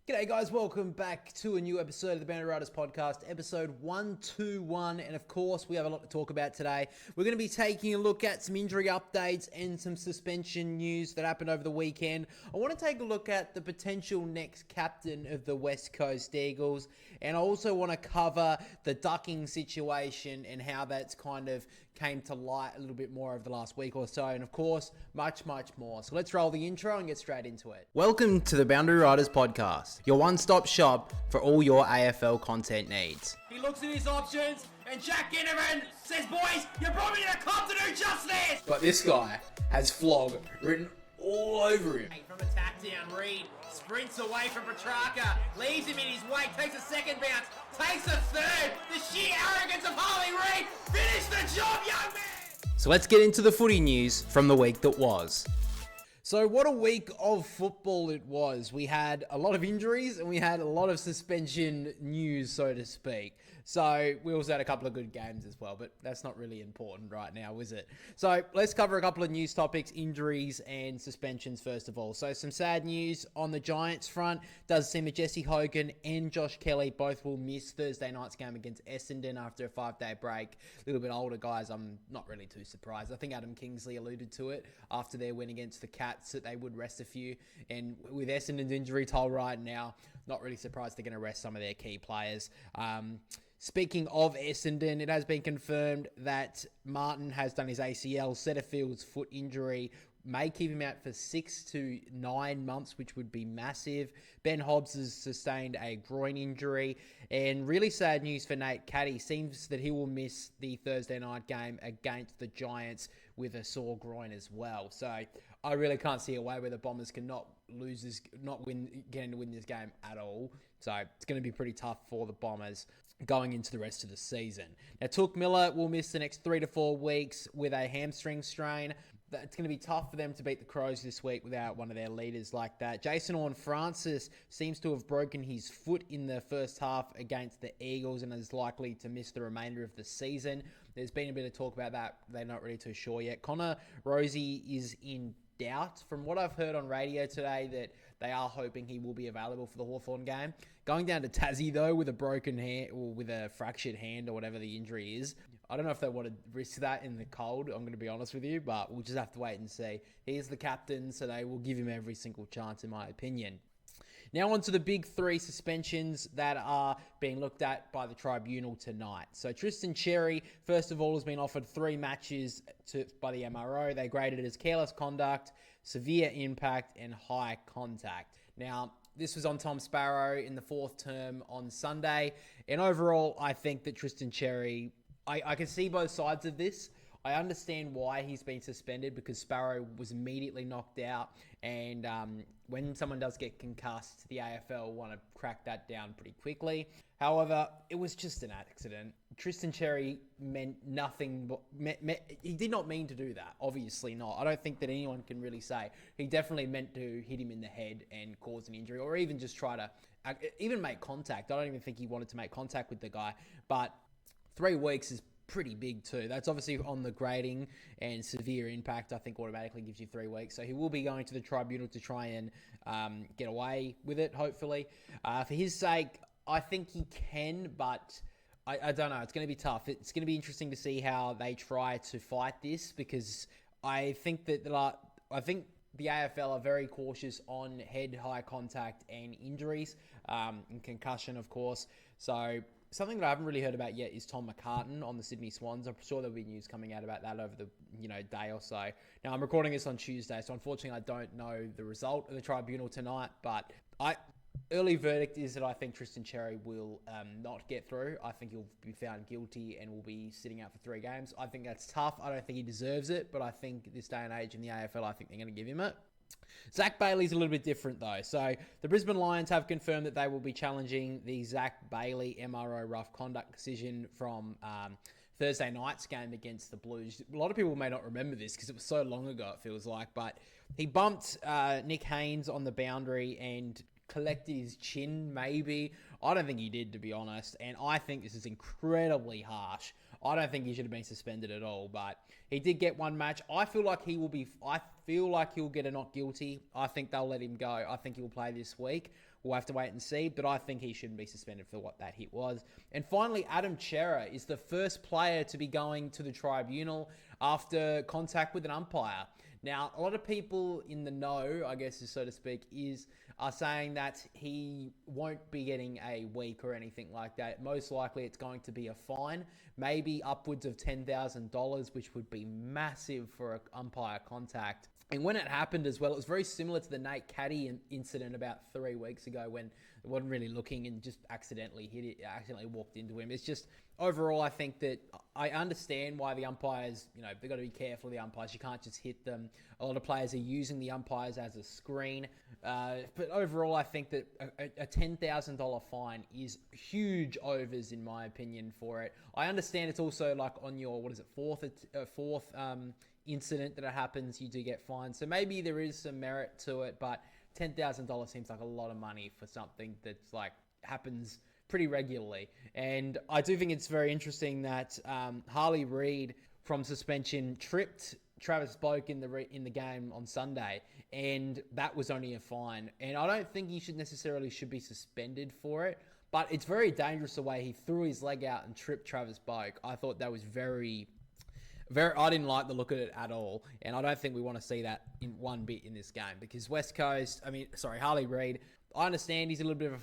G'day guys, welcome back to a new episode of the Boundary Riders podcast, episode 121, and of course we have a lot to talk about today. We're going to be taking a look at some injury updates and some suspension news that happened over the weekend. I want to take a look at the potential next captain of the West Coast Eagles, and I also want to cover the ducking situation and how that's kind of came to light a little bit more over the last week or so, and of course, much more. So let's roll the intro and get straight into it. Welcome to the Boundary Riders podcast, your one-stop shop for all your AFL content needs. He looks at his options, and Jack Ginnivan says, boys, you brought me to the club to do just this! But this guy has Flog written all over him. From attack down, Reed sprints away from Petrarca, leaves him in his wake, takes a second bounce, takes a third. The sheer arrogance of Harley Reid. Finish the job, young man! So let's get into the footy news from the week that was. So what a week of football it was. We had a lot of injuries and we had a lot of suspension news, so to speak. So we also had a couple of good games as well, but that's not really important right now, is it? So let's cover a couple of news topics, injuries and suspensions first of all. So some sad news on the Giants front. Does seem that Jesse Hogan and Josh Kelly both will miss Thursday night's game against Essendon after a 5-day break. A little bit older guys, I'm not really too surprised. I think Adam Kingsley alluded to it after their win against the Cats, that they would rest a few, and with Essendon's injury toll right now, not really surprised they're going to rest some of their key players. Speaking of Essendon, it has been confirmed that Martin has done his ACL. Setterfield's foot injury may keep him out for 6 to 9 months, which would be massive. Ben Hobbs has sustained a groin injury, and really sad news for Nate Caddy. Seems that he will miss the Thursday night game against the Giants with a sore groin as well. So I really can't see a way where the Bombers can get to win this game at all. So it's going to be pretty tough for the Bombers going into the rest of the season. Now, Touk Miller will miss the next 3 to 4 weeks with a hamstring strain. It's going to be tough for them to beat the Crows this week without one of their leaders like that. Jason Horne-Francis seems to have broken his foot in the first half against the Eagles and is likely to miss the remainder of the season. There's been a bit of talk about that. They're not really too sure yet. Connor Rosie is in doubt. From what I've heard on radio today, that they are hoping he will be available for the Hawthorn game. Going down to Tassie, though, with a broken hand or with a fractured hand or whatever the injury is, I don't know if they want to risk that in the cold, I'm going to be honest with you, but we'll just have to wait and see. He is the captain, so they will give him every single chance, in my opinion. Now on to the big 3 suspensions that are being looked at by the tribunal tonight. So Tristan Cherry, first of all, has been offered 3 matches by the MRO. They graded it as careless conduct, severe impact, and high contact. Now, this was on Tom Sparrow in the 4th term on Sunday. And overall, I think that Tristan Cherry, I can see both sides of this. I understand why he's been suspended because Sparrow was immediately knocked out, and when someone does get concussed, the AFL want to crack that down pretty quickly. However, it was just an accident. Tristan Cherry meant nothing. He did not mean to do that, obviously not. I don't think that anyone can really say. He definitely meant to hit him in the head and cause an injury, or even just try to even make contact. I don't even think he wanted to make contact with the guy, but 3 weeks is pretty big too. That's obviously on the grading, and severe impact I think automatically gives you 3 weeks. So he will be going to the tribunal to try and get away with it, hopefully. For his sake, I think he can, but I don't know. It's going to be tough. It's going to be interesting to see how they try to fight this, because I think that the AFL are very cautious on head, high contact and injuries, and concussion, of course. So something that I haven't really heard about yet is Tom McCartan on the Sydney Swans. I'm sure there'll be news coming out about that over the day or so. Now, I'm recording this on Tuesday, so unfortunately I don't know the result of the tribunal tonight, but early verdict is that I think Tristan Cherry will not get through. I think he'll be found guilty and will be sitting out for 3 games. I think that's tough. I don't think he deserves it, but I think this day and age in the AFL, I think they're going to give him it. Zach Bailey's a little bit different though. So the Brisbane Lions have confirmed that they will be challenging the Zach Bailey MRO rough conduct decision from Thursday night's game against the Blues. A lot of people may not remember this because it was so long ago, it feels like, but he bumped Nick Haynes on the boundary and collected his chin, maybe. I don't think he did, to be honest, and I think this is incredibly harsh. I don't think he should have been suspended at all, but he did get 1 match. I feel like he'll get a not guilty. I think they'll let him go. I think he'll play this week. we'll have to wait and see, but I think he shouldn't be suspended for what that hit was. And finally, Adam Chera is the first player to be going to the tribunal after contact with an umpire. Now, a lot of people in the know, I guess, so to speak, are saying that he won't be getting a week or anything like that. Most likely it's going to be a fine, maybe upwards of $10,000, which would be massive for an umpire contact. And when it happened as well, it was very similar to the Nate Caddy incident about 3 weeks ago when it wasn't really looking and just accidentally walked into him. It's just, overall, I think that I understand why the umpires, they've got to be careful of the umpires. You can't just hit them. A lot of players are using the umpires as a screen. But overall, I think that a $10,000 fine is huge overs, in my opinion, for it. I understand it's also like on your, fourth incident that it happens, you do get fined. So maybe there is some merit to it, but $10,000 seems like a lot of money for something that's like happens pretty regularly. And I do think it's very interesting that Harley Reid from suspension tripped Travis Boak in the game on Sunday, and that was only a fine. And I don't think he should be suspended for it, but it's very dangerous the way he threw his leg out and tripped Travis Boak. I thought that was very, I didn't like the look of it at all, and I don't think we want to see that in one bit in this game, because Harley Reid, I understand he's a little bit of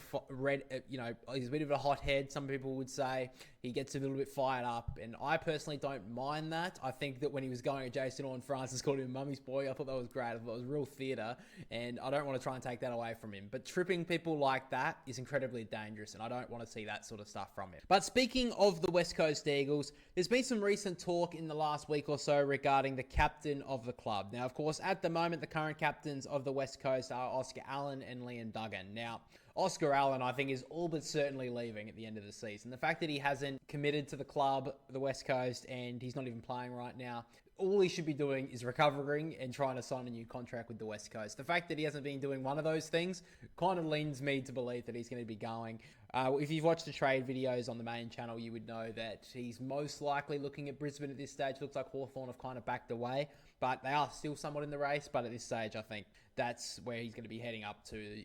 he's a bit of a hothead, some people would say. He gets a little bit fired up, and I personally don't mind that. I think that when he was going at Jason Orr and Francis called him mummy's boy, I thought that was great. I thought it was real theatre, and I don't want to try and take that away from him. But tripping people like that is incredibly dangerous, and I don't want to see that sort of stuff from him. But speaking of the West Coast Eagles, there's been some recent talk in the last week or so regarding the captain of the club. Now, of course, at the moment, the current captains of the West Coast are Oscar Allen and Liam Duggan. Now, Oscar Allen, I think, is all but certainly leaving at the end of the season. The fact that he hasn't committed to the club, the West Coast, and he's not even playing right now, all he should be doing is recovering and trying to sign a new contract with the West Coast. The fact that he hasn't been doing one of those things kind of leads me to believe that he's going to be going. If you've watched the trade videos on the main channel, you would know that he's most likely looking at Brisbane at this stage. Looks like Hawthorn have kind of backed away, but they are still somewhat in the race. But at this stage, I think that's where he's going to be heading up to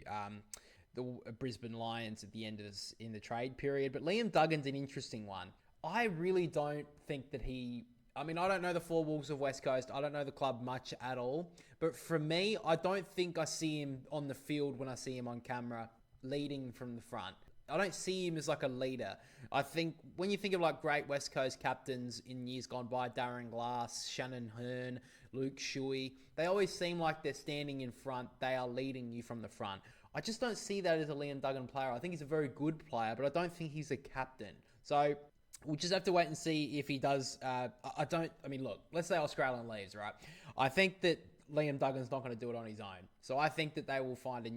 the Brisbane Lions at the end of this, in the trade period. But Liam Duggan's an interesting one. I really don't think that I don't know the four walls of West Coast. I don't know the club much at all. But for me, I don't think I see him on the field when I see him on camera leading from the front. I don't see him as like a leader. I think when you think of like great West Coast captains in years gone by, Darren Glass, Shannon Hearn, Luke Shuey, they always seem like they're standing in front. They are leading you from the front. I just don't see that as a Liam Duggan player. I think he's a very good player, but I don't think he's a captain. So we'll just have to wait and see if he does. Look, let's say Oscar Allen leaves, right? I think that Liam Duggan's not going to do it on his own. So I think that they will find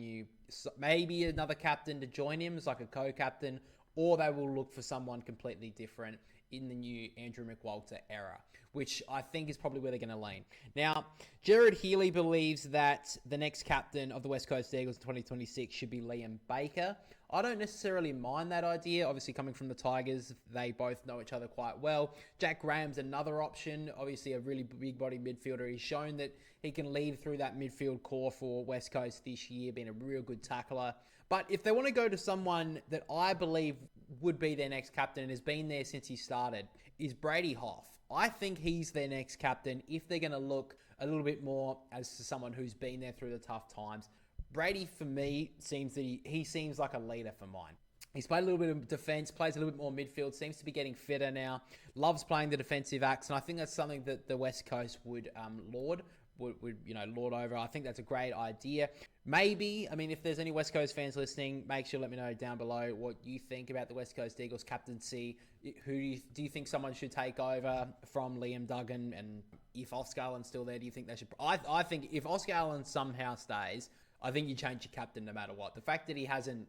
maybe another captain to join him as like a co-captain, or they will look for someone completely different in the new Andrew McWalter era, which I think is probably where they're going to lean. Now, Jared Healy believes that the next captain of the West Coast Eagles in 2026 should be Liam Baker. I don't necessarily mind that idea. Obviously, coming from the Tigers, they both know each other quite well. Jack Graham's another option. Obviously, a really big-bodied midfielder. He's shown that he can lead through that midfield core for West Coast this year, being a real good tackler. But if they want to go to someone that I believe would be their next captain and has been there since he started, is Brady Hough. I think he's their next captain if they're going to look a little bit more as to someone who's been there through the tough times. Brady, for me, seems that he seems like a leader for mine. He's played a little bit of defense, plays a little bit more midfield, seems to be getting fitter now, loves playing the defensive acts, and I think that's something that the West Coast would lord over. I think that's a great idea. Maybe, if there's any West Coast fans listening, make sure to let me know down below what you think about the West Coast Eagles captaincy. Do you think someone should take over from Liam Duggan? And if Oscar Allen's still there, do you think they should? I think if Oscar Allen somehow stays, I think you change your captain no matter what. The fact that he hasn't,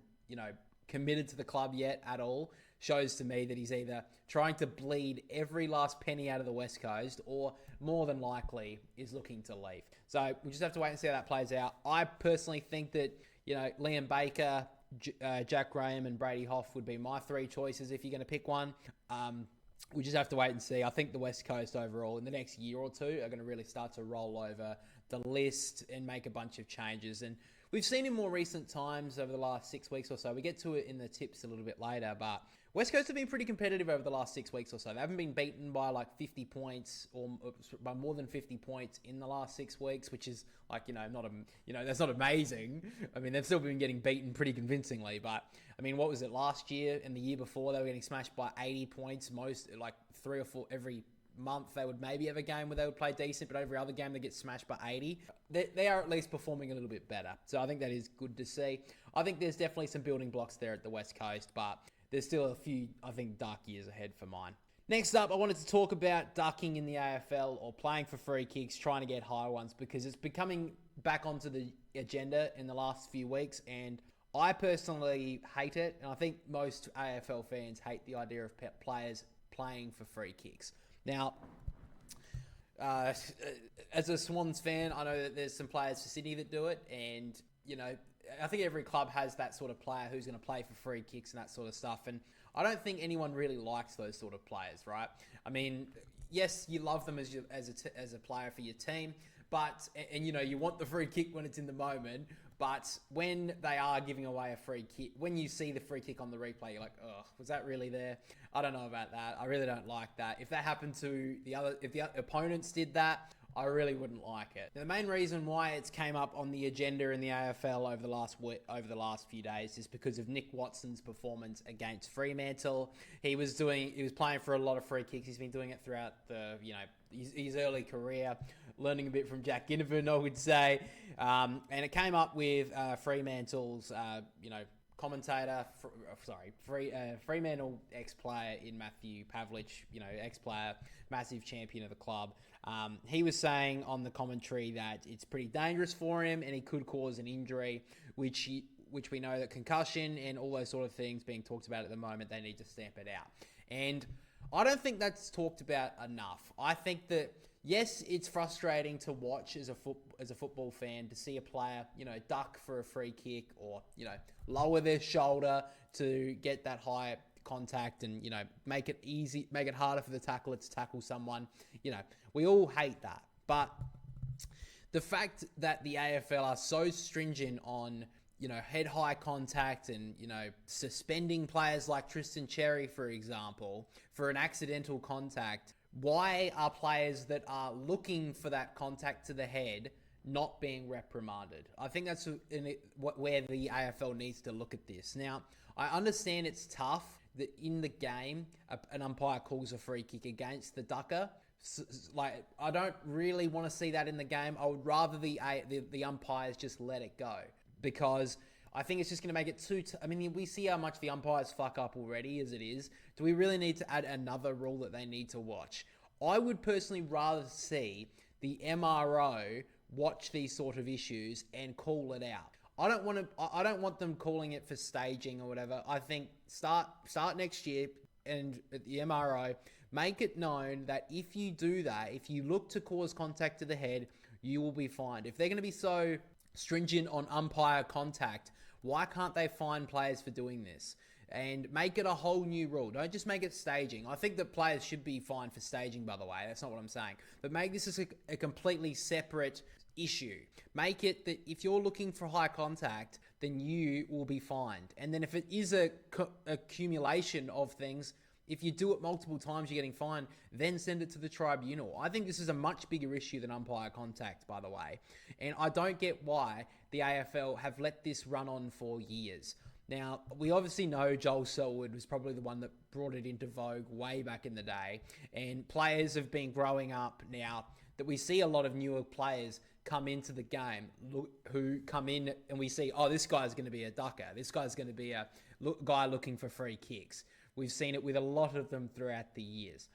committed to the club yet at all shows to me that he's either trying to bleed every last penny out of the West Coast or more than likely is looking to leave. So we just have to wait and see how that plays out. I personally think that, Liam Baker, Jack Graham and Brady Hough would be my three choices if you're going to pick one. We just have to wait and see. I think the West Coast overall in the next year or two are going to really start to roll over the list and make a bunch of changes. And we've seen in more recent times over the last 6 weeks or so. We get to it in the tips a little bit later, but West Coast have been pretty competitive over the last 6 weeks or so. They haven't been beaten by like 50 points or by more than 50 points in the last 6 weeks, which is like, that's not amazing. I mean, they've still been getting beaten pretty convincingly, but I mean, what was it last year and the year before? They were getting smashed by 80 points, most like 3 or 4 every month. They would maybe have a game where they would play decent, but every other game they get smashed by 80. They are at least performing a little bit better. So I think that is good to see. I think there's definitely some building blocks there at the West Coast, but there's still a few, I think, dark years ahead for mine. Next up, I wanted to talk about ducking in the AFL or playing for free kicks, trying to get higher ones, because it's becoming back onto the agenda in the last few weeks, and I personally hate it, and I think most AFL fans hate the idea of players playing for free kicks. Now, as a Swans fan, I know that there's some players for Sydney that do it, and, I think every club has that sort of player who's going to play for free kicks and that sort of stuff, and I don't think anyone really likes those sort of players, right? I mean, yes, you love them as a player for your team, but you want the free kick when it's in the moment. But when they are giving away a free kick, when you see the free kick on the replay, you're like, oh, was that really there? I don't know about that. I really don't like that. If that happened to if the opponents did that, I really wouldn't like it. Now, the main reason why it's came up on the agenda in the AFL over the last few days is because of Nick Watson's performance against Fremantle. He was playing for a lot of free kicks. He's been doing it throughout his early career, learning a bit from Jack Ginnivan, I would say. And it came up with Fremantle's, commentator, Fremantle ex-player in Matthew Pavlich, ex-player, massive champion of the club. He was saying on the commentary that it's pretty dangerous for him and he could cause an injury, which we know that concussion and all those sort of things being talked about at the moment, they need to stamp it out. And I don't think that's talked about enough. I think that, yes, it's frustrating to watch as a football fan to see a player, duck for a free kick or, lower their shoulder to get that high contact and, make it harder for the tackler to tackle someone. We all hate that. But the fact that the AFL are so stringent on, head-high contact and, suspending players like Tristan Cherry, for example, for an accidental contact, why are players that are looking for that contact to the head not being reprimanded? I think that's where the AFL needs to look at this. Now, I understand it's tough that in the game, an umpire calls a free kick against the ducker. Like, I don't really want to see that in the game. I would rather the umpires just let it go, because I think it's just going to make it we see how much the umpires fuck up already as it is. Do we really need to add another rule that they need to watch? I would personally rather see the MRO watch these sort of issues and call it out. I don't want them calling it for staging or whatever. I think start next year and at the MRO, make it known that if you do that, if you look to cause contact to the head, you will be fined. If they're going to be so stringent on umpire contact, why can't they fine players for doing this? And make it a whole new rule. Don't just make it staging. I think that players should be fined for staging, by the way. That's not what I'm saying. But make this as a completely separate issue. Make it that if you're looking for high contact, then you will be fined. And then if it is a accumulation of things, if you do it multiple times, you're getting fined, then send it to the tribunal. I think this is a much bigger issue than umpire contact, by the way. And I don't get why the AFL have let this run on for years. Now, we obviously know Joel Selwood was probably the one that brought it into vogue way back in the day. And players have been growing up now that we see a lot of newer players come into the game who come in and we see, oh, this guy's going to be a ducker. This guy's going to be a guy looking for free kicks. We've seen it with a lot of them throughout the years.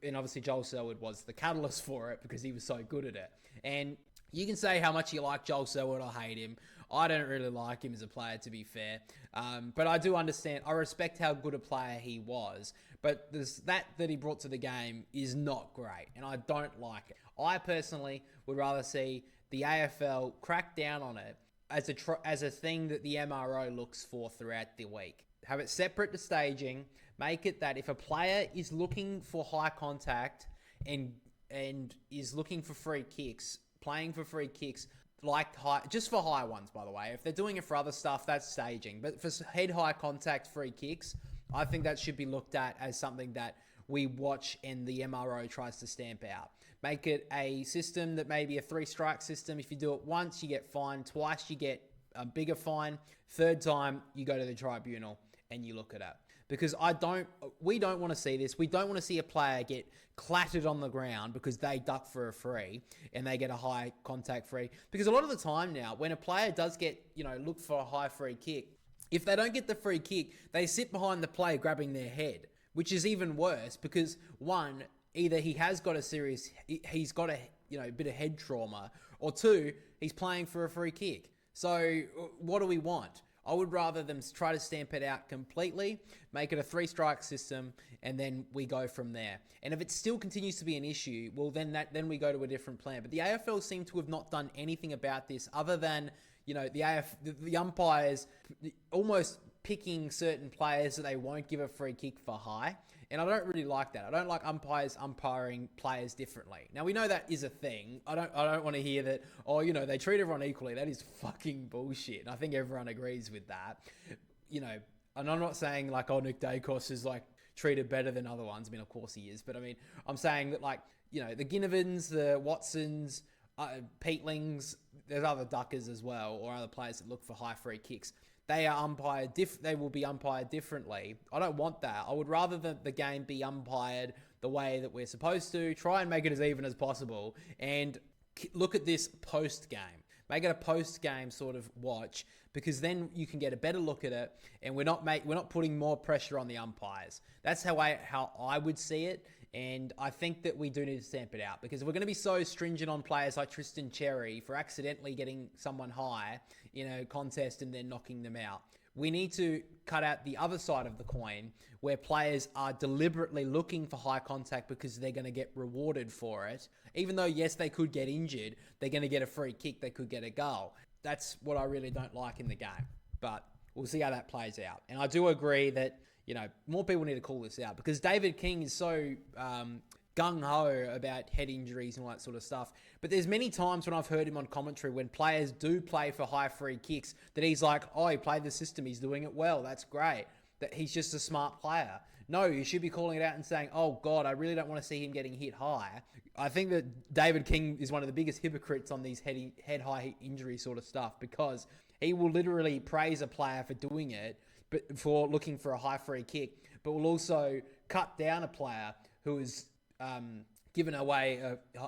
And obviously Joel Selwood was the catalyst for it because he was so good at it. And you can say how much you like Joel Selwood or hate him. I don't really like him as a player, to be fair. But I do understand. I respect how good a player he was. But that he brought to the game is not great. And I don't like it. I personally would rather see the AFL crack down on it as a thing that the MRO looks for throughout the week. Have it separate to staging. Make it that if a player is looking for high contact and is looking for free kicks, playing for free kicks, like high, just for high ones, by the way. If they're doing it for other stuff, that's staging. But for head-high contact free kicks, I think that should be looked at as something that we watch and the MRO tries to stamp out. Make it a system that may be a 3-strike system. If you do it once, you get fined. Twice, you get a bigger fine. Third time, you go to the tribunal and you look at it. Because we don't want to see this. We don't want to see a player get clattered on the ground because they duck for a free and they get a high contact free. Because a lot of the time now, when a player does get, look for a high free kick, if they don't get the free kick, they sit behind the play grabbing their head, which is even worse because one, either he's got a bit of head trauma, or two, he's playing for a free kick. So what do we want? I would rather them try to stamp it out completely, make it a 3-strike system, and then we go from there. And if it still continues to be an issue, well, then we go to a different plan. But the AFL seem to have not done anything about this other than, the umpires almost picking certain players that they won't give a free kick for high. And I don't really like that. I don't like umpires umpiring players differently. Now, we know that is a thing. I don't want to hear that, they treat everyone equally. That is fucking bullshit. And I think everyone agrees with that. And I'm not saying Nick Dacos is treated better than other ones. I mean, of course he is. But I mean, I'm saying that the Ginnovans, the Watsons, Peatlings, there's other duckers as well, or other players that look for high free kicks. They are umpired. They will be umpired differently. I don't want that. I would rather that the game be umpired the way that we're supposed to. Try and make it as even as possible, and look at this post game. Make it a post game sort of watch, because then you can get a better look at it, and we're not putting more pressure on the umpires. That's how I would see it. And I think that we do need to stamp it out, because if we're going to be so stringent on players like Tristan Cherry for accidentally getting someone high in a contest and then knocking them out, we need to cut out the other side of the coin where players are deliberately looking for high contact because they're going to get rewarded for it. Even though, yes, they could get injured, they're going to get a free kick, they could get a goal. That's what I really don't like in the game. But we'll see how that plays out. And I do agree that more people need to call this out, because David King is so gung-ho about head injuries and all that sort of stuff. But there's many times when I've heard him on commentary when players do play for high free kicks that he's like, he played the system, he's doing it well, that's great. That he's just a smart player. No, you should be calling it out and saying, oh God, I really don't want to see him getting hit high. I think that David King is one of the biggest hypocrites on these head-high injury sort of stuff, because he will literally praise a player for doing it, but for looking for a high free kick, but will also cut down a player who is given away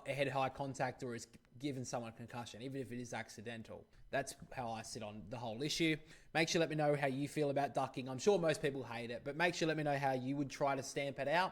a head-high contact or is given someone concussion, even if it is accidental. That's how I sit on the whole issue. Make sure let me know how you feel about ducking. I'm sure most people hate it, but make sure let me know how you would try to stamp it out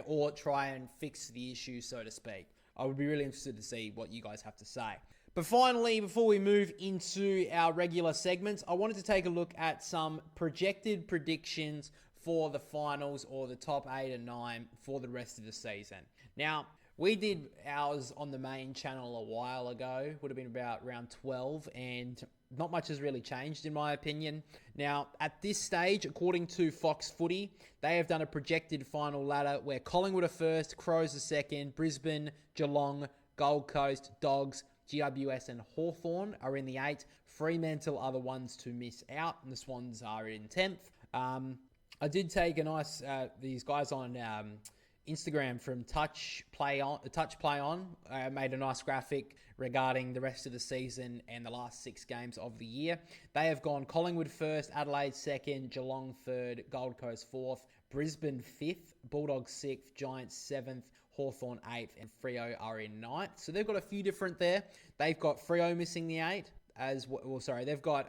or try and fix the issue, so to speak. I would be really interested to see what you guys have to say. But finally, before we move into our regular segments, I wanted to take a look at some projected predictions for the finals, or the top 8 and 9 for the rest of the season. Now, we did ours on the main channel a while ago, would have been about round 12, and not much has really changed in my opinion. Now, at this stage, according to Fox Footy, they have done a projected final ladder where Collingwood are first, Crows are second, Brisbane, Geelong, Gold Coast, Dogs, GWS and Hawthorn are in the 8. Fremantle are the ones to miss out, and the Swans are in 10th. I did take a nice, these guys on Instagram from Touch Play On made a nice graphic regarding the rest of the season and the last 6 games of the year. They have gone Collingwood first, Adelaide second, Geelong third, Gold Coast fourth, Brisbane 5th, Bulldogs 6th, Giants 7th, Hawthorn 8th, and Freo are in 9th. So they've got a few different there. They've got Freo missing the 8 as well. Sorry, they've got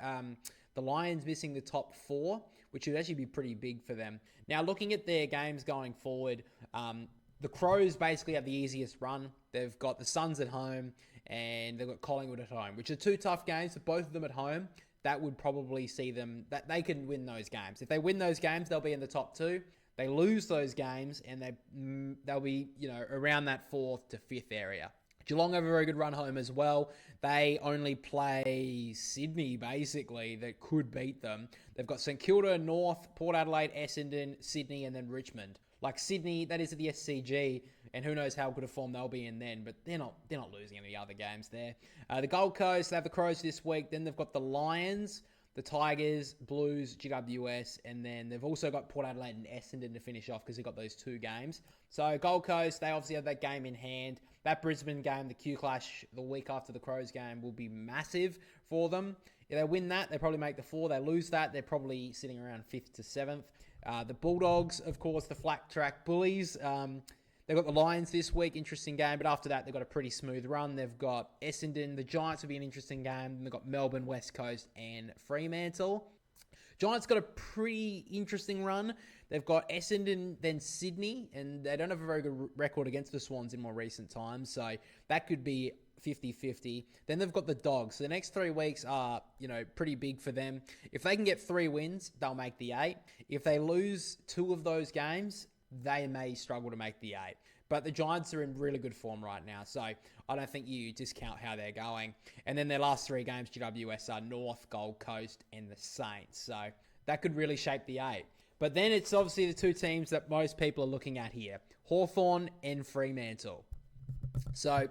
the Lions missing the top 4, which would actually be pretty big for them. Now, looking at their games going forward, the Crows basically have the easiest run. They've got the Suns at home and they've got Collingwood at home, which are 2 tough games, but both of them at home. That would probably see them, that they can win those games. If they win those games, they'll be in the top 2. They lose those games and they'll be, around that 4th to 5th area. Geelong have a very good run home as well. They only play Sydney, basically, that could beat them. They've got St Kilda, North, Port Adelaide, Essendon, Sydney, and then Richmond. Like Sydney, that is at the SCG, and who knows how good a form they'll be in then, but they're not losing any other games there. The Gold Coast, they have the Crows this week, then they've got the Lions, the Tigers, Blues, GWS, and then they've also got Port Adelaide and Essendon to finish off because they've got those 2 games. So Gold Coast, they obviously have that game in hand. That Brisbane game, the Q Clash, the week after the Crows game, will be massive for them. If they win that, they probably make the 4. They lose that, they're probably sitting around 5th to 7th. The Bulldogs, of course, the flat track bullies. They've got the Lions this week, interesting game. But after that, they've got a pretty smooth run. They've got Essendon. The Giants will be an interesting game. And they've got Melbourne, West Coast, and Fremantle. Giants got a pretty interesting run. They've got Essendon, then Sydney. And they don't have a very good record against the Swans in more recent times. So that could be 50-50. Then they've got the Dogs. So the next 3 weeks are, pretty big for them. If they can get 3 wins, they'll make the 8. If they lose 2 of those games, they may struggle to make the 8. But the Giants are in really good form right now, so I don't think you discount how they're going. And then their last 3 games, GWS, are North, Gold Coast, and the Saints. So that could really shape the 8. But then it's obviously the 2 teams that most people are looking at here, Hawthorn and Fremantle. So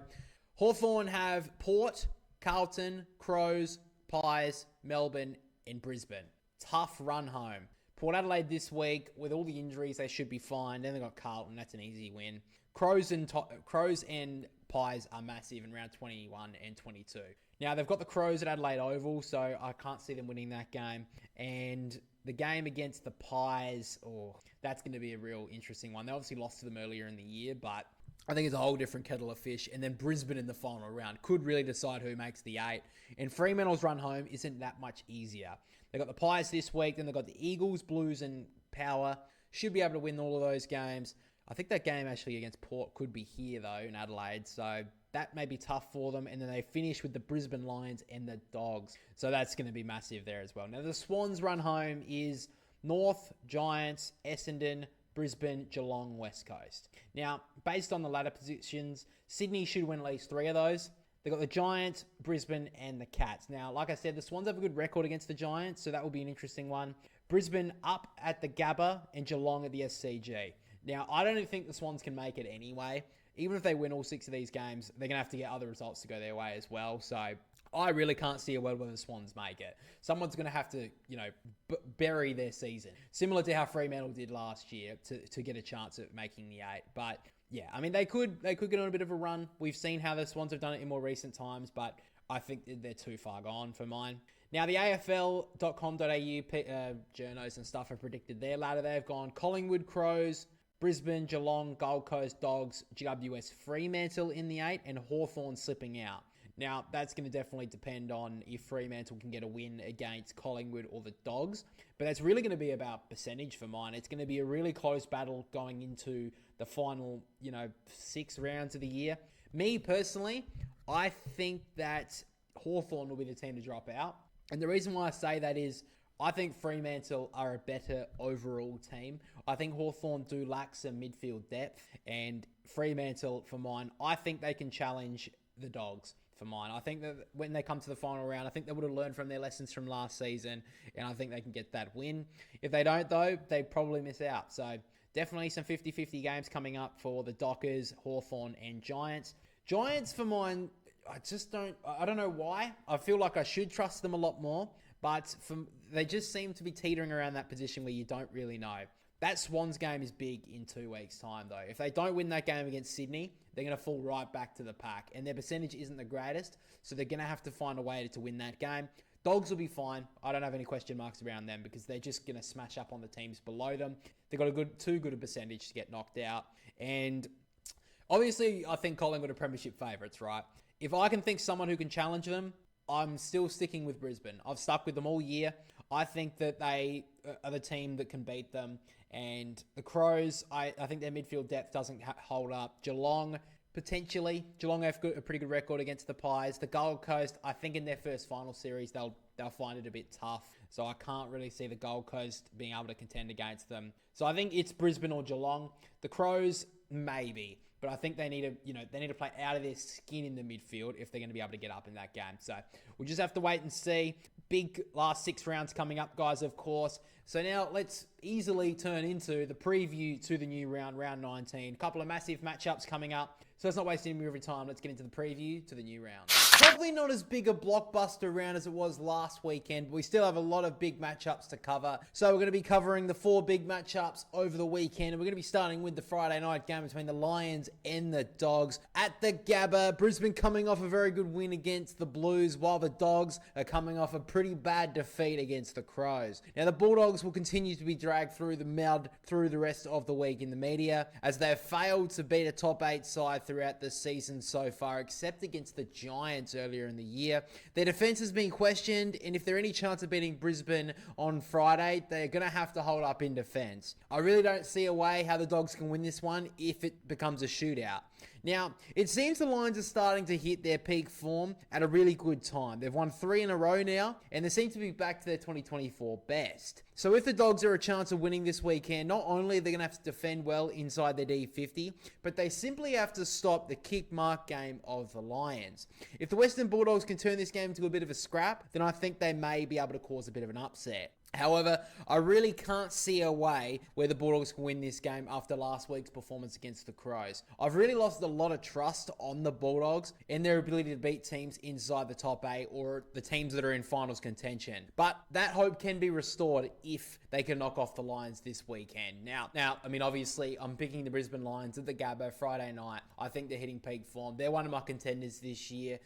Hawthorn have Port, Carlton, Crows, Pies, Melbourne, and Brisbane. Tough run home. Port Adelaide this week, with all the injuries, they should be fine. Then they've got Carlton. That's an easy win. Crows and Pies are massive in round 21 and 22. Now, they've got the Crows at Adelaide Oval, so I can't see them winning that game. And the game against the Pies, that's going to be a real interesting one. They obviously lost to them earlier in the year, but I think it's a whole different kettle of fish. And then Brisbane in the final round could really decide who makes the 8. And Fremantle's run home isn't that much easier. They've got the Pies this week. Then they've got the Eagles, Blues, and Power. Should be able to win all of those games. I think that game actually against Port could be here, though, in Adelaide. So that may be tough for them. And then they finish with the Brisbane Lions and the Dogs. So that's going to be massive there as well. Now, the Swans run home is North, Giants, Essendon, Brisbane, Geelong, West Coast. Now, based on the ladder positions, Sydney should win at least 3 of those. They've got the Giants, Brisbane, and the Cats. Now, like I said, the Swans have a good record against the Giants, so that will be an interesting one. Brisbane up at the Gabba and Geelong at the SCG. Now, I don't think the Swans can make it anyway. Even if they win all 6 of these games, they're going to have to get other results to go their way as well. So I really can't see a world where the Swans make it. Someone's going to have to, bury their season. Similar to how Fremantle did last year to get a chance at making the 8. But yeah, I mean, they could get on a bit of a run. We've seen how the Swans have done it in more recent times, but I think they're too far gone for mine. Now, the AFL.com.au journos and stuff have predicted their ladder. They've gone Collingwood, Crows, Brisbane, Geelong, Gold Coast, Dogs, GWS, Fremantle in the 8, and Hawthorn slipping out. Now, that's going to definitely depend on if Fremantle can get a win against Collingwood or the Dogs. But that's really going to be about percentage for mine. It's going to be a really close battle going into the final, 6 rounds of the year. Me, personally, I think that Hawthorn will be the team to drop out. And the reason why I say that is I think Fremantle are a better overall team. I think Hawthorn do lack some midfield depth. And Fremantle, for mine, I think they can challenge the Dogs. For mine, I think that when they come to the final round, I think they would have learned from their lessons from last season, and I think they can get that win. If they don't, though, they probably miss out. So definitely some 50-50 games coming up for the Dockers, Hawthorn, and Giants. Giants, for mine, I don't know why. I feel like I should trust them a lot more, but they just seem to be teetering around that position where you don't really know. That Swans game is big in 2 weeks' time, though. If they don't win that game against Sydney, they're going to fall right back to the pack. And their percentage isn't the greatest, so they're going to have to find a way to win that game. Dogs will be fine. I don't have any question marks around them because they're just going to smash up on the teams below them. They've got too good a percentage to get knocked out. And obviously, I think Collingwood are premiership favourites, right? If I can think someone who can challenge them, I'm still sticking with Brisbane. I've stuck with them all year. I think that they are the team that can beat them. And the Crows, I think their midfield depth doesn't hold up. Geelong, potentially. Geelong have a pretty good record against the Pies. The Gold Coast, I think in their first final series, they'll find it a bit tough. So I can't really see the Gold Coast being able to contend against them. So I think it's Brisbane or Geelong. The Crows, maybe. But I think they need to play out of their skin in the midfield if they're going to be able to get up in that game. So we'll just have to wait and see. big last 6 rounds coming up, guys, of course. So now let's easily turn into the preview to the new round, round 19. A couple of massive matchups coming up. So let's not waste any more time. Let's get into the preview to the new round. Probably not as big a blockbuster round as it was last weekend, but we still have a lot of big matchups to cover. So we're going to be covering the 4 big matchups over the weekend. And we're going to be starting with the Friday night game between the Lions and the Dogs at the Gabba. Brisbane coming off a very good win against the Blues, while the Dogs are coming off a pretty bad defeat against the Crows. Now, the Bulldogs will continue to be dragged through the mud through the rest of the week in the media, as they've failed to beat a top 8 side throughout the season so far, except against the Giants earlier in the year. Their defense has been questioned, and if there's any chance of beating Brisbane on Friday, they're going to have to hold up in defense. I really don't see a way how the Dogs can win this one if it becomes a shootout. Now, it seems the Lions are starting to hit their peak form at a really good time. They've won 3 in a row now, and they seem to be back to their 2024 best. So if the Dogs are a chance of winning this weekend, not only are they going to have to defend well inside their D50, but they simply have to stop the kick mark game of the Lions. If the Western Bulldogs can turn this game into a bit of a scrap, then I think they may be able to cause a bit of an upset. However, I really can't see a way where the Bulldogs can win this game after last week's performance against the Crows. I've really lost a lot of trust on the Bulldogs and their ability to beat teams inside the top 8 or the teams that are in finals contention. But that hope can be restored if they can knock off the Lions this weekend. Now, I mean, obviously, I'm picking the Brisbane Lions at the Gabba Friday night. I think they're hitting peak form. They're one of my contenders this year,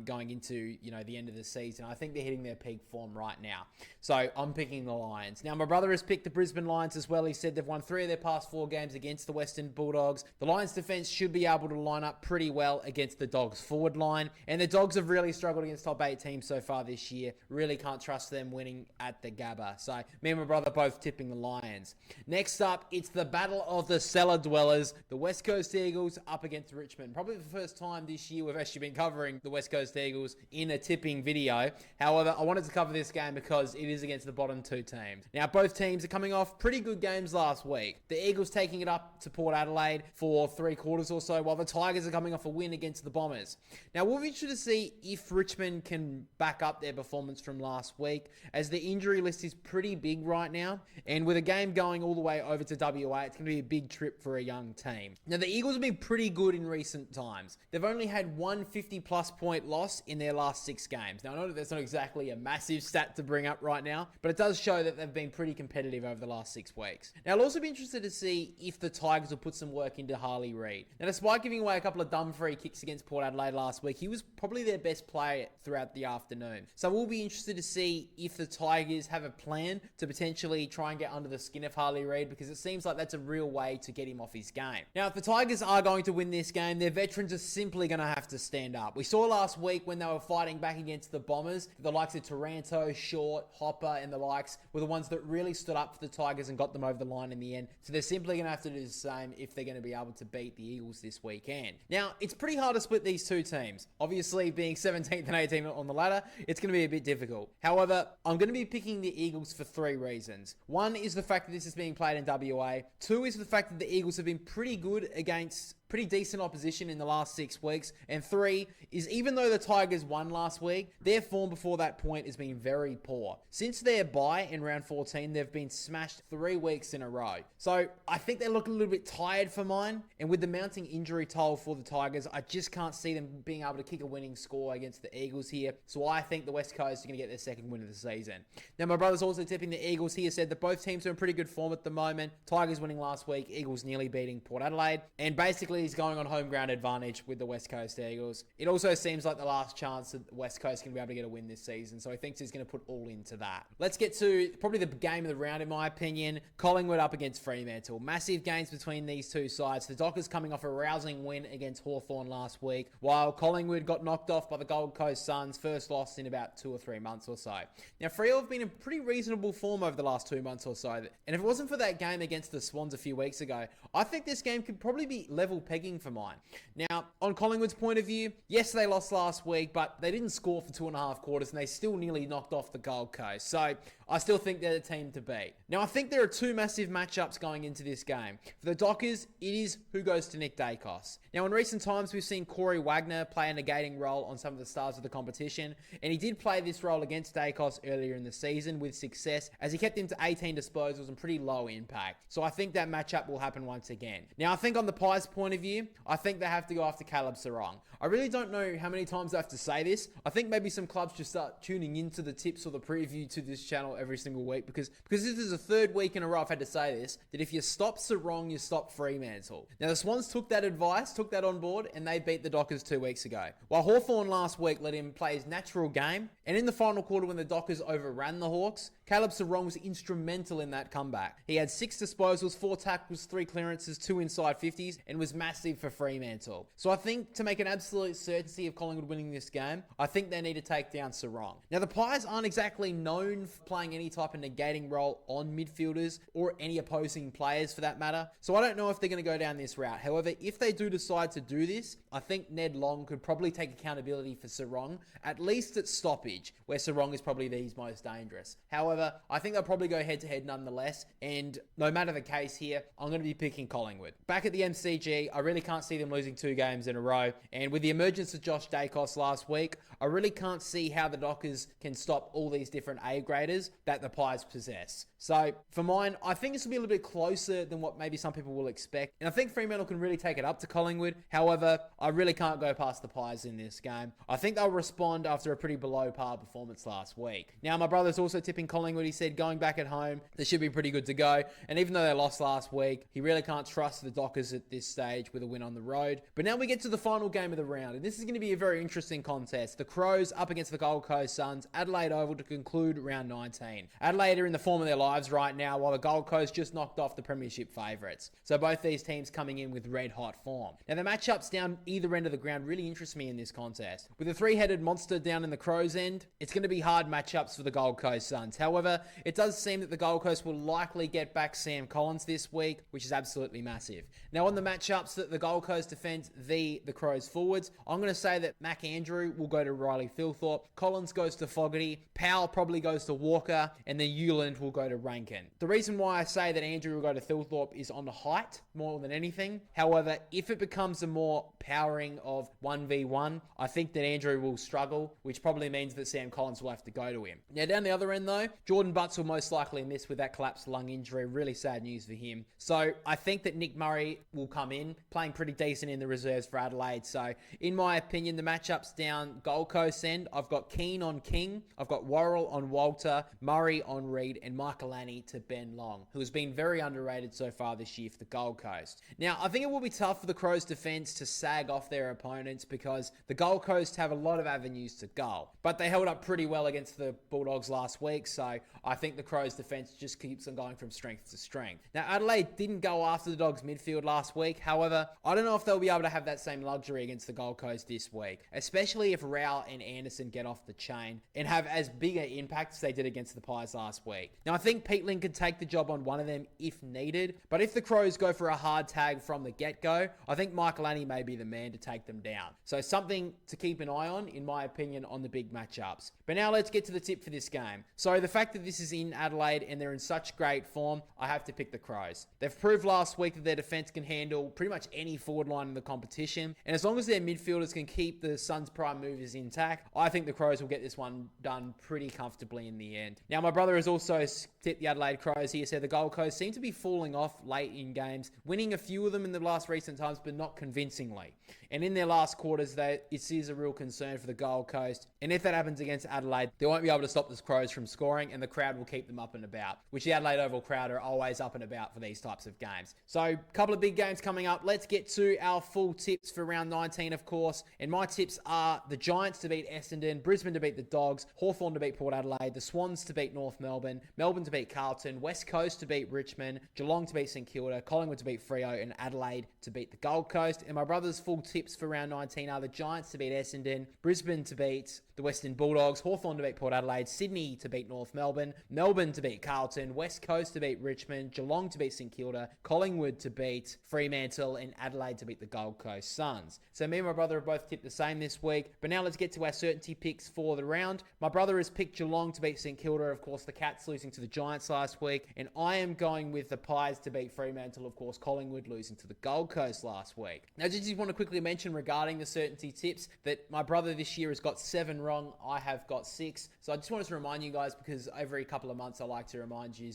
going into, the end of the season. I think they're hitting their peak form right now. So I'm picking the Lions. Now, my brother has picked the Brisbane Lions as well. He said they've won 3 of their past 4 games against the Western Bulldogs. The Lions defense should be able to line up pretty well against the Dogs forward line. And the Dogs have really struggled against top 8 teams so far this year. Really can't trust them winning at the Gabba. So me and my brother both tipping the Lions. Next up, it's the battle of the cellar dwellers. The West Coast Eagles up against Richmond. Probably the first time this year we've actually been covering the West Coast Eagles in a tipping video. However, I wanted to cover this game because it is against the bottom 2 teams. Now, both teams are coming off pretty good games last week. The Eagles taking it up to Port Adelaide for 3 quarters or so, while the Tigers are coming off a win against the Bombers. Now, we'll be interested to see if Richmond can back up their performance from last week, as the injury list is pretty big right now. And with a game going all the way over to WA, it's going to be a big trip for a young team. Now, the Eagles have been pretty good in recent times. They've only had one 50-plus point loss in their last 6 games. Now, I know that that's not exactly a massive stat to bring up right now, but it does show that they've been pretty competitive over the last 6 weeks. Now, I'll also be interested to see if the Tigers will put some work into Harley Reid. Now, despite giving away a couple of dumb free kicks against Port Adelaide last week, he was probably their best player throughout the afternoon. So we'll be interested to see if the Tigers have a plan to potentially try and get under the skin of Harley Reid, because it seems like that's a real way to get him off his game. Now, if the Tigers are going to win this game, their veterans are simply going to have to stand up. We saw last week when they were fighting back against the Bombers, the likes of Taranto, Short, Hopper, and the likes were the ones that really stood up for the Tigers and got them over the line in the end. So they're simply going to have to do the same if they're going to be able to beat the Eagles this weekend. Now, it's pretty hard to split these 2 teams. Obviously, being 17th and 18th on the ladder, it's going to be a bit difficult. However, I'm going to be picking the Eagles for 3 reasons. 1 is the fact that this is being played in WA. 2 is the fact that the Eagles have been pretty good against pretty decent opposition in the last 6 weeks. And 3 is, even though the Tigers won last week, their form before that point has been very poor. Since their bye in round 14, they've been smashed 3 weeks in a row. So I think they look a little bit tired for mine. And with the mounting injury toll for the Tigers, I just can't see them being able to kick a winning score against the Eagles here. So I think the West Coast are going to get their 2nd win of the season. Now, my brother's also tipping the Eagles here, said that both teams are in pretty good form at the moment. Tigers winning last week, Eagles nearly beating Port Adelaide. And basically, he's going on home ground advantage with the West Coast Eagles. It also seems like the last chance that the West Coast can be able to get a win this season, so he thinks he's going to put all into that. Let's get to probably the game of the round, in my opinion. Collingwood up against Fremantle. Massive games between these 2 sides. The Dockers coming off a rousing win against Hawthorn last week, while Collingwood got knocked off by the Gold Coast Suns, first loss in about 2 or 3 months or so. Now, Freo have been in pretty reasonable form over the last 2 months or so, and if it wasn't for that game against the Swans a few weeks ago, I think this game could probably be level pegging for mine. Now, on Collingwood's point of view, yes, they lost last week, but they didn't score for 2.5 quarters, and they still nearly knocked off the Gold Coast. So I still think they're the team to beat. Now, I think there are two massive matchups going into this game. For the Dockers, it is who goes to Nick Dacos. Now, in recent times, we've seen Corey Wagner play a negating role on some of the stars of the competition, and he did play this role against Dacos earlier in the season with success, as he kept him to 18 disposals and pretty low impact. So I think that matchup will happen once again. Now, I think on the Pies' point of view, I think they have to go after Caleb Sarong. I really don't know how many times I have to say this. I think maybe some clubs should start tuning into the tips or the preview to this channel every single week, because this is the third week in a row I've had to say this, that if you stop Sarong, you stop Fremantle. Now, the Swans took that advice, took that on board, and they beat the Dockers 2 weeks ago. While Hawthorn last week let him play his natural game, and in the final quarter when the Dockers overran the Hawks, Caleb Sarong was instrumental in that comeback. He had 6 disposals, 4 tackles, 3 clearances, 2 inside 50s, and was massive for Fremantle. So I think to make an absolute certainty of Collingwood winning this game, I think they need to take down Sarong. Now, the Pies aren't exactly known for playing any type of negating role on midfielders or any opposing players for that matter, so I don't know if they're going to go down this route. However, if they do decide to do this, I think Ned Long could probably take accountability for Sarong, at least at stoppage, where Sarong is probably the most dangerous. However, I think they'll probably go head-to-head nonetheless, and no matter the case here, I'm going to be picking Collingwood. Back at the MCG, I really can't see them losing 2 games in a row, and with the emergence of Josh Dacos last week, I really can't see how the Dockers can stop all these different A-graders that the Pies possess. So, for mine, I think this will be a little bit closer than what maybe some people will expect, and I think Fremantle can really take it up to Collingwood. However, I really can't go past the Pies in this game. I think they'll respond after a pretty below-par performance last week. Now, my brother's also tipping Collingwood. He said going back at home, they should be pretty good to go, and even though they lost last week, he really can't trust the Dockers at this stage with a win on the road. But now we get to the final game of the round, and this is going to be a very interesting contest. The Crows up against the Gold Coast Suns, Adelaide Oval to conclude round 19. Adelaide are in the form of their lives right now, while the Gold Coast just knocked off the premiership favourites. So both these teams coming in with red hot form. Now the matchups down either end of the ground really interest me in this contest. With a 3-headed monster down in the Crows end, it's going to be hard matchups for the Gold Coast Suns. However, it does seem that the Gold Coast will likely get back Sam Collins this week, which is absolutely massive. Now on the matchups that the Gold Coast defends the Crows forwards, I'm going to say that Mac Andrew will go to Riley Thilthorpe, Collins goes to Fogarty, Powell probably goes to Walker, and then Euland will go to Rankin. The reason why I say that Andrew will go to Thilthorpe is on the height more than anything. However, if it becomes a more powering of 1v1, I think that Andrew will struggle, which probably means that Sam Collins will have to go to him. Now down the other end though, Jordan Butts will most likely miss with that collapsed lung injury. Really sad news for him. So I think that Nick Murray will come in, playing pretty decent in the reserves for Adelaide. So in my opinion, the matchups down Gold Coast end, I've got Keane on King, I've got Worrell on Walter, Murray on Reid, and Michaelani to Ben Long, who has been very underrated so far this year for the Gold Coast. Now, I think it will be tough for the Crows defense to sag off their opponents because the Gold Coast have a lot of avenues to goal, but they held up pretty well against the Bulldogs last week, so I think the Crows defense just keeps on going from strength to strength. Now, Adelaide didn't go after the Dogs midfield last week. However, I don't know if they'll be able to have that same luxury against the Gold Coast this week, especially if Rowell and Anderson get off the chain and have as big an impact as they did against the Pies last week. Now, I think Peatling could take the job on one of them if needed, but if the Crows go for a hard tag from the get-go, I think Michaelani may be the man to take them down. So something to keep an eye on, in my opinion, on the big matchups. But now let's get to the tip for this game. So the fact that this is in Adelaide and they're in such great form, I have to pick the Crows. They've proved last week that their defense can handle pretty much any forward line in the competition, and as long as their midfielders can keep the Suns' prime movers intact, I think the Crows will get this one done pretty comfortably in the end. Now, my brother has also tipped the Adelaide Crows. He said the Gold Coast seem to be falling off late in games, winning a few of them in the last recent times, but not convincingly. And in their last quarters, it is a real concern for the Gold Coast. And if that happens against Adelaide, they won't be able to stop the Crows from scoring, and the crowd will keep them up and about, which the Adelaide Oval crowd are always up and about for these types of games. So, a couple of big games coming up. Let's get to our full tips for round 19, of course. And my tips are the Giants to beat Essendon, Brisbane to beat the Dogs, Hawthorn to beat Port Adelaide, the Swans to beat North Melbourne, Melbourne to beat Carlton, West Coast to beat Richmond, Geelong to beat St Kilda, Collingwood to beat Freo, and Adelaide to beat the Gold Coast. And my brother's full tips for round 19 are the Giants to beat Essendon, Brisbane to beat the Western Bulldogs, Hawthorn to beat Port Adelaide, Sydney to beat North Melbourne, Melbourne to beat Carlton, West Coast to beat Richmond, Geelong to beat St Kilda, Collingwood to beat Fremantle, and Adelaide to beat the Gold Coast Suns. So me and my brother have both tipped the same this week, but now let's get to our certainty picks for the round. My brother has picked Geelong to beat St Kilda, of course the Cats losing to the Giants last week, and I am going with the Pies to beat Fremantle, of course Collingwood losing to the Gold Coast last week. Now I just want to quickly mention regarding the certainty tips that my brother this year has got 7 wrong, I have got 6. So I just wanted to remind you guys, because every couple of months I like to remind you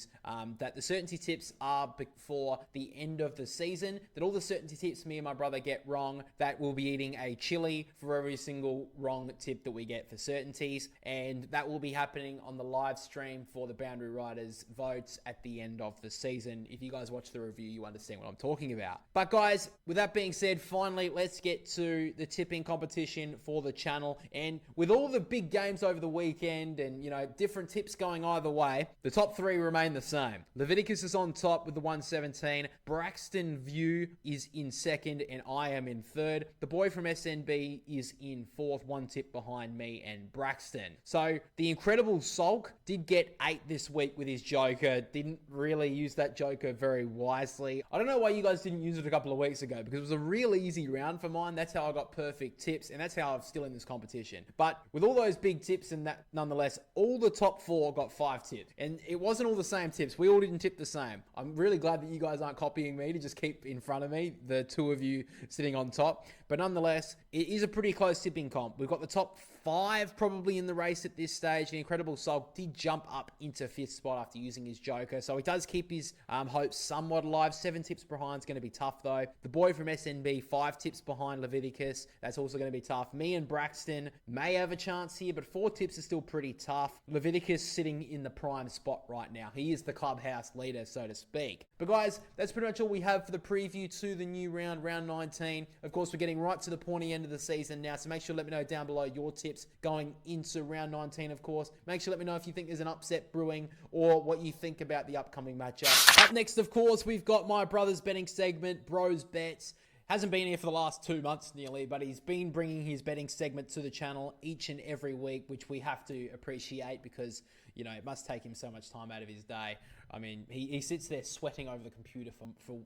that the certainty tips are before the end of the season, that all the certainty tips me and my brother get wrong, that we'll be eating a chili for every single wrong tip that we get for certainties, and that will be happening on the live stream for the Boundary Riders votes at the end of the season. If you guys watch the review, you understand what I'm talking about. But guys, with that being said, finally, let's get to the tipping competition for the channel. And with all the big games over the weekend and, you know, different tips going either way, the top 3 remain the same. Leviticus is on top with the 117. Braxton View is in second, and I am in third. The boy from SNB is in fourth, 1 tip behind me and Braxton. So the incredible Sulk did get 8 this week with his Joker. Didn't really use that Joker very wisely. I don't know why you guys didn't use it a couple of weeks ago, because it was a real easy round for mine. That's how I got perfect tips, and that's how I'm still in this competition. But with all those big tips and that, nonetheless, all the top 4 got 5 tips. And it wasn't all the same tips. We all didn't tip the same. I'm really glad that you guys aren't copying me to just keep in front of me, the 2 of you sitting on top. But nonetheless, it is a pretty close tipping comp. We've got the top 5 probably in the race at this stage. The incredible Sulk did jump up into 5th spot after using his Joker, so he does keep his hopes somewhat alive. 7 tips behind is going to be tough though. The boy from SNB, 5 tips behind Leviticus. That's also going to be tough. Me and Braxton may have a chance here, but 4 tips is still pretty tough. Leviticus sitting in the prime spot right now. He is the clubhouse leader, so to speak. But guys, that's pretty much all we have for the preview to the new round, round 19. Of course, we're getting right to the pointy end of the season now, so make sure to let me know down below your tips going into round 19, of course. Make sure to let me know if you think there's an upset brewing or what you think about the upcoming matchup. Up next, of course, we've got my brother's betting segment, Bros Bets. Hasn't been here for the last 2 months nearly, but he's been bringing his betting segment to the channel each and every week, which we have to appreciate because, you know, it must take him so much time out of his day. I mean, he sits there sweating over the computer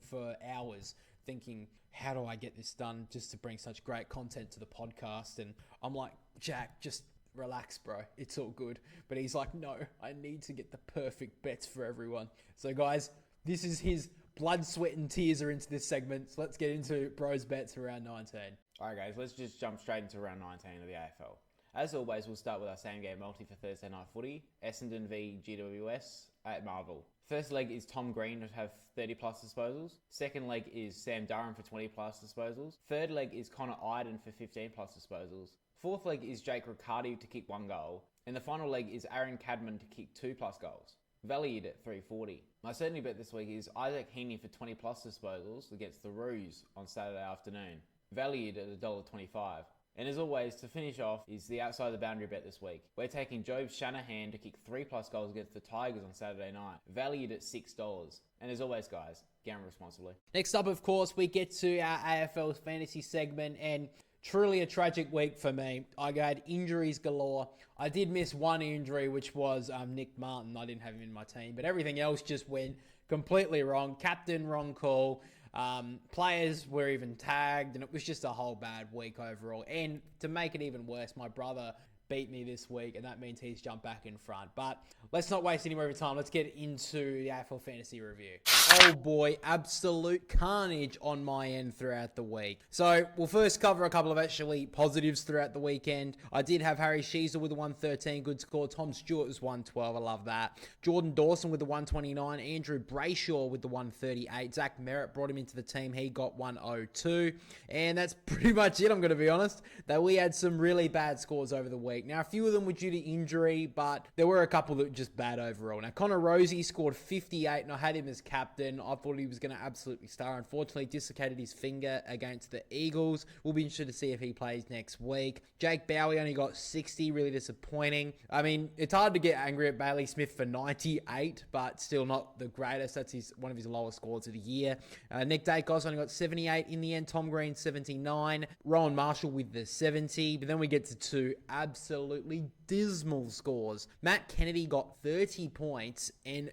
for hours thinking, how do I get this done just to bring such great content to the podcast? And I'm like, Jack, just relax, bro. It's all good. But he's like, no, I need to get the perfect bets for everyone. So guys, this is his blood, sweat, and tears are into this segment. So let's get into Bros Bets for round 19. Alright guys, let's just jump straight into round 19 of the AFL. As always, we'll start with our same game multi for Thursday night footy, Essendon v GWS at Marvel. First leg is Tom Green to have 30 plus disposals. Second leg is Sam Durham for 20 plus disposals. Third leg is Connor Iden for 15 plus disposals. Fourth leg is Jake Riccardi to kick 1 goal. And the final leg is Aaron Cadman to kick 2 plus goals. Valued at 340. My certainty bet this week is Isaac Heaney for 20 plus disposals against the Roos on Saturday afternoon. Valued at $1.25. And as always, to finish off is the outside the boundary bet this week. We're taking Jobe Shanahan to kick 3 plus goals against the Tigers on Saturday night, valued at $6. And as always, guys, gamble responsibly. Next up, of course, we get to our AFL Fantasy segment, and truly a tragic week for me. I had injuries galore. I did miss one injury, which was Nick Martin. I didn't have him in my team, but everything else just went completely wrong. Captain, wrong call. Players were even tagged, and it was just a whole bad week overall. And to make it even worse, my brother beat me this week, and that means he's jumped back in front. But let's not waste any more of your time. Let's get into the AFL Fantasy review. Oh boy, absolute carnage on my end throughout the week. So we'll first cover a couple of actually positives throughout the weekend. I did have Harry Sheezer with a 113, good score. Tom Stewart was 112, I love that. Jordan Dawson with the 129. Andrew Brayshaw with the 138. Zach Merritt brought him into the team. He got 102. And that's pretty much it, I'm going to be honest. That we had some really bad scores over the week. Now, a few of them were due to injury, but there were a couple that were just bad overall. Now, Connor Rosie scored 58, and I had him as captain. I thought he was going to absolutely star. Unfortunately, dislocated his finger against the Eagles. We'll be interested to see if he plays next week. Jake Bowie only got 60, really disappointing. I mean, it's hard to get angry at Bailey Smith for 98, but still not the greatest. That's one of his lowest scores of the year. Nick Dacos only got 78 in the end. Tom Green, 79. Rowan Marshall with the 70. But then we get to two absolute absolutely dismal scores. Matt Kennedy got 30 points and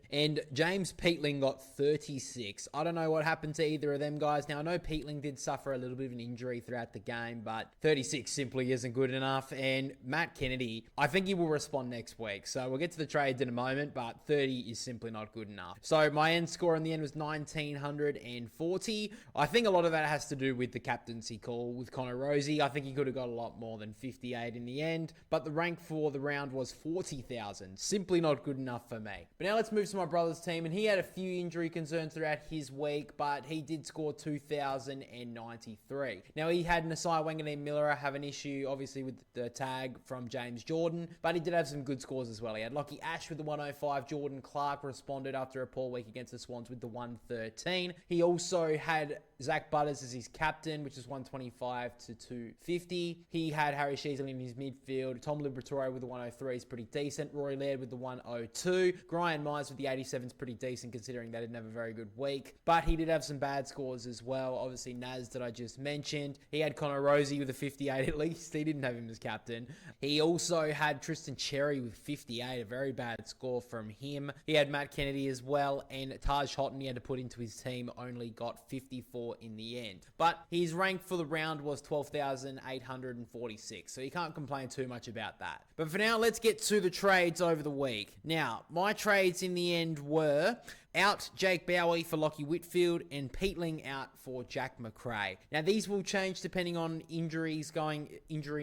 James Peatling got 36. I don't know what happened to either of them guys. Now, I know Peatling did suffer a little bit of an injury throughout the game, but 36 simply isn't good enough. And Matt Kennedy, I think he will respond next week. So we'll get to the trades in a moment, but 30 is simply not good enough. So my end score in the end was 1940. I think a lot of that has to do with the captaincy call with Connor Rosie. I think he could have got a lot more than 58 in the end, but the rank for the round was 40,000. Simply not good enough for me. But now let's move to my brother's team, and he had a few injury concerns throughout his week, but he did score 2,093. Now, he had Nasai Wanganeen Miller have an issue, obviously, with the tag from James Jordan, but he did have some good scores as well. He had Lockie Ash with the 105. Jordan Clark responded after a poor week against the Swans with the 113. He also had Zach Butters as his captain, which is 125 to 250. He had Harry Sheasley in his midfield. Tom Liberatore with the 103 is pretty decent. Rory Laird with the 102. Brian Myers with the 87 is pretty decent considering they didn't have a very good week. But he did have some bad scores as well. Obviously, Naz that I just mentioned. He had Connor Rosie with a 58 at least. He didn't have him as captain. He also had Tristan Cherry with 58, a very bad score from him. He had Matt Kennedy as well, and Taj Houghton he had to put into his team only got 54 in the end. But his rank for the round was 12,846, so you can't complain too much about that. But for now, let's get to the trades over the week. Now, my trades in the end were out Jake Bowie for Lockie Whitfield and Peatling out for Jack McRae. Now, these will change depending on injury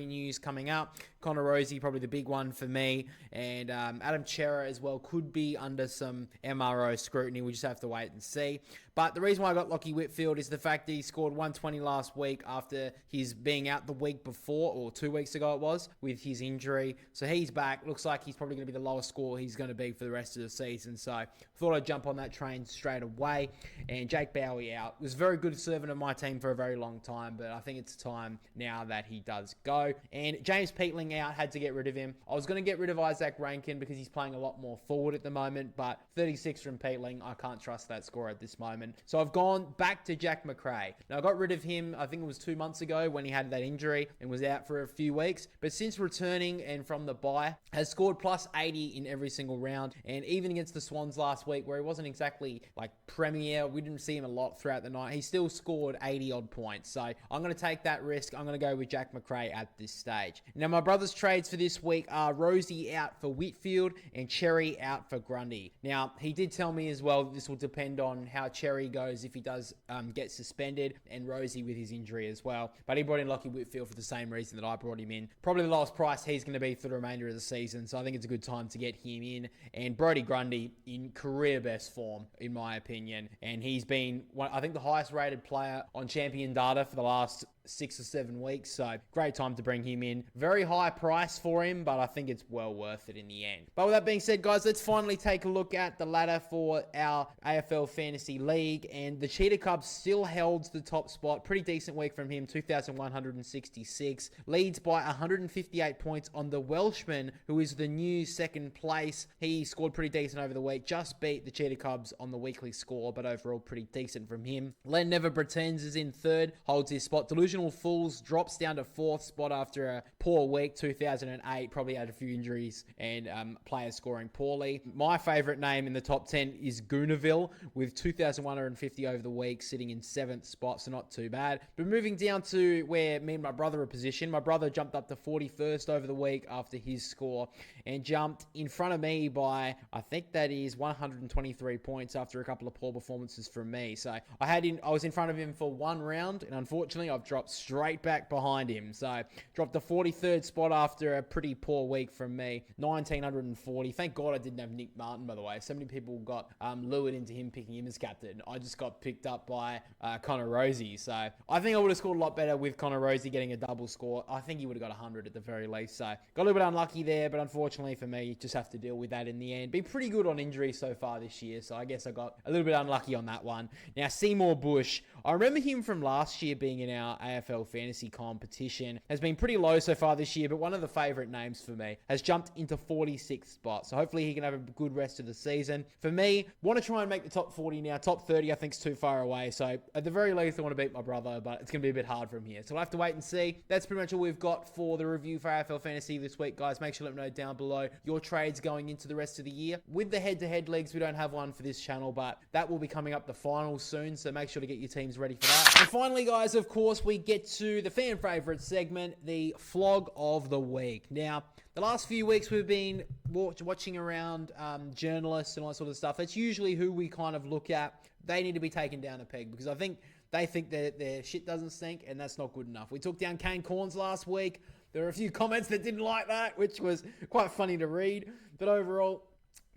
news coming up. Connor Rosie, probably the big one for me, and Adam Chera as well could be under some MRO scrutiny. We just have to wait and see. But the reason why I got Lockie Whitfield is the fact that he scored 120 last week after his being out the week before, or 2 weeks ago it was, with his injury. So he's back. Looks like he's probably going to be the lowest score he's going to be for the rest of the season. So I thought I'd jump on that train straight away. And Jake Bowie out. Was a very good servant of my team for a very long time, but I think it's time now that he does go. And James Peatling out, had to get rid of him. I was going to get rid of Isaac Rankin because he's playing a lot more forward at the moment, but 36 from Peatling, I can't trust that score at this moment. So I've gone back to Jack McRae. Now, I got rid of him, I think it was 2 months ago when he had that injury and was out for a few weeks. But since returning and from the bye, has scored plus 80 in every single round. And even against the Swans last week, where he wasn't exactly like premier, we didn't see him a lot throughout the night, he still scored 80 odd points. So I'm going to take that risk. I'm going to go with Jack McRae at this stage. Now, my brother's trades for this week are Rosie out for Whitfield and Cherry out for Grundy. Now, he did tell me as well that this will depend on how Cherry goes if he does get suspended, and Rosie with his injury as well. But he brought in Lockie Whitfield for the same reason that I brought him in. Probably the lowest price he's going to be for the remainder of the season, so I think it's a good time to get him in. And Brodie Grundy in career best form, in my opinion. And he's been, I think, the highest rated player on Champion Data for the last 6 or 7 weeks, so great time to bring him in. Very high price for him, but I think it's well worth it in the end. But with that being said, guys, let's finally take a look at the ladder for our AFL Fantasy League, and the Cheetah Cub still held the top spot. Pretty decent week from him, 2,166. Leads by 158 points on the Welshman, who is the new second place. He scored pretty decent over the week, just beat the Cheetah Cubs on the weekly score, but overall pretty decent from him. Len Never Pretends is in third, holds his spot. Delusional Fools drops down to fourth spot after a poor week, 2008. Probably had a few injuries and players scoring poorly. My favorite name in the top 10 is Goonaville with 2,150 over the week, sitting in 7th spot, so not too bad. But moving down to where me and my brother are positioned, my brother jumped up to 41st over the week after his score and jumped in front of me by, I think that is 123 points after a couple of poor performances from me. So I was in front of him for one round, and unfortunately I've dropped straight back behind him. So dropped the 43rd spot after a pretty poor week from me, 1,940. Thank God I didn't have Nick Martin, by the way. So many people got lured into him picking him as captain. I just got picked up by Connor Rosie. So I think I would have scored a lot better with Connor Rosie getting a double score. I think he would have got 100 at the very least. So got a little bit unlucky there, but unfortunately for me, just have to deal with that in the end. Been pretty good on injuries so far this year, so I guess I got a little bit unlucky on that one. Now, Seymour Bush, I remember him from last year being in our AFL Fantasy competition has been pretty low so far this year, but one of the favourite names for me has jumped into 46th spot. So hopefully he can have a good rest of the season. For me, want to try and make the top 40 now. Top 30 I think is too far away. So at the very least I want to beat my brother, but it's going to be a bit hard from here. So we'll have to wait and see. That's pretty much all we've got for the review for AFL Fantasy this week, guys. Make sure to let me know down below your trades going into the rest of the year. With the head-to-head leagues, we don't have one for this channel, but that will be coming up the finals soon, so make sure to get your teams ready for that. And finally, guys, of course, we get to the fan favorite segment, the Flog of the Week. Now, the last few weeks we've been watching around journalists and all that sort of stuff. That's usually who we kind of look at. They need to be taken down a peg because I think they think that their shit doesn't stink, and that's not good enough. We took down Kane Corns last week. There were a few comments that didn't like that, which was quite funny to read. But overall,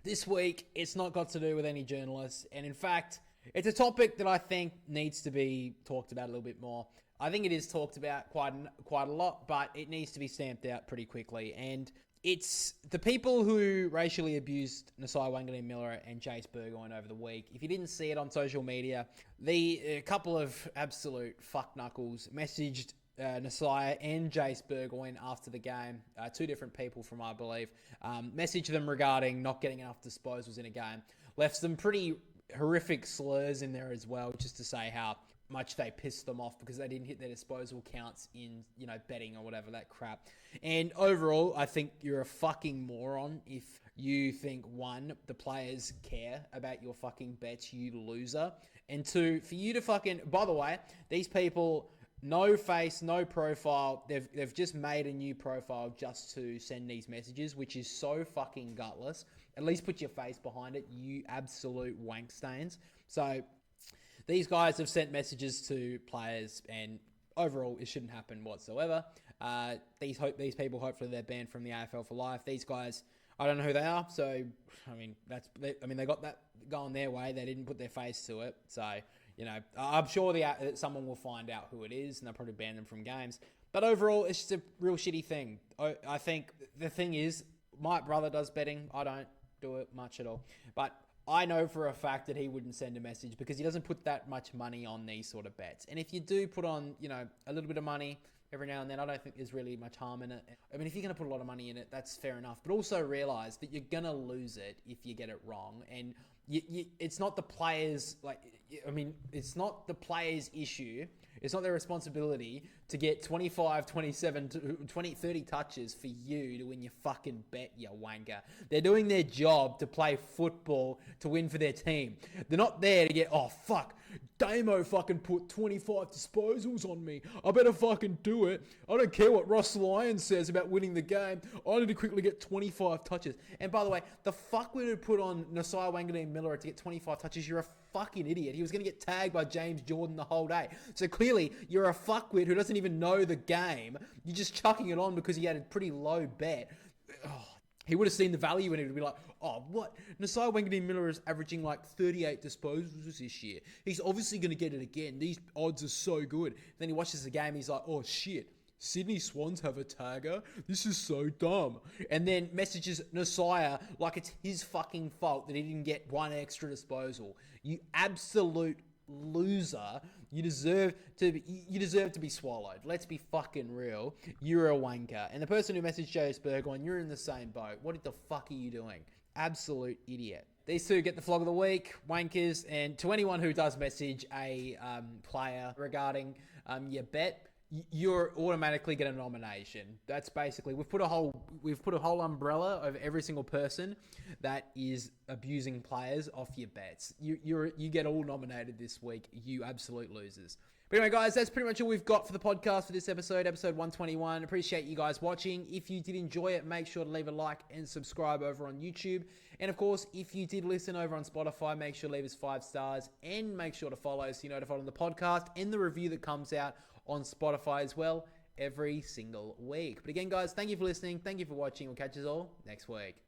this week, it's not got to do with any journalists. And in fact, it's a topic that I think needs to be talked about a little bit more. I think it is talked about quite a lot, but it needs to be stamped out pretty quickly. And it's the people who racially abused Nasai Wanganeen-Miller and Jace Burgoyne over the week. If you didn't see it on social media, a couple of absolute fuckknuckles messaged Nasai and Jace Burgoyne after the game. Two different people from, I believe. Messaged them regarding not getting enough disposals in a game. Left some pretty horrific slurs in there as well, just to say how much they pissed them off because they didn't hit their disposal counts in, betting or whatever, that crap. And overall, I think you're a fucking moron if you think, one, the players care about your fucking bets, you loser. And two, for you to fucking... By the way, these people... No face, no profile. They've just made a new profile just to send these messages, which is so fucking gutless. At least put your face behind it, you absolute wank stains. So these guys have sent messages to players, and overall, it shouldn't happen whatsoever. These people, hopefully, they're banned from the AFL for life. These guys, I don't know who they are. So, they got that going their way. They didn't put their face to it. So, I'm sure someone will find out who it is, and they'll probably ban them from games. But overall, it's just a real shitty thing. I think the thing is, my brother does betting. I don't do it much at all. But I know for a fact that he wouldn't send a message because he doesn't put that much money on these sort of bets. And if you do put on, a little bit of money every now and then, I don't think there's really much harm in it. I mean, if you're going to put a lot of money in it, that's fair enough. But also realize that you're going to lose it if you get it wrong. And it's not the players, it's not the players' issue. It's not their responsibility to get 25, 27, 20, 30 touches for you to win your fucking bet, you wanker. They're doing their job to play football to win for their team. They're not there to get, oh, fuck, Damo fucking put 25 disposals on me. I better fucking do it. I don't care what Ross Lyons says about winning the game. I need to quickly get 25 touches. And by the way, the fuck would have put on Nasai Wanganeen-Miller to get 25 touches? You're a fucking idiot. He was going to get tagged by James Jordan the whole day. So clearly, you're a fuckwit who doesn't even know the game. You're just chucking it on because he had a pretty low bet. Oh, he would have seen the value in it and be like, oh, what? Nasai Wanganeen-Miller is averaging like 38 disposals this year. He's obviously going to get it again. These odds are so good. Then he watches the game. He's like, oh, shit. Sydney Swans have a tagger? This is so dumb. And then messages Nasai like it's his fucking fault that he didn't get one extra disposal. You absolute loser. You deserve to be swallowed. Let's be fucking real. You're a wanker. And the person who messaged Jace Burgoyne, you're in the same boat. What the fuck are you doing? Absolute idiot. These two get the flog of the week, wankers. And to anyone who does message a player regarding your bet, you're automatically get a nomination. That's basically we've put a whole umbrella over every single person that is abusing players off your bets. You get all nominated this week. You absolute losers. But anyway, guys, that's pretty much all we've got for the podcast for this episode 121. Appreciate you guys watching. If you did enjoy it, make sure to leave a like and subscribe over on YouTube. And of course, if you did listen over on Spotify, make sure to leave us 5 stars and make sure to follow so you're notified on the podcast and the review that comes out on Spotify as well every single week. But again, guys, thank you for listening. Thank you for watching. We'll catch you all next week.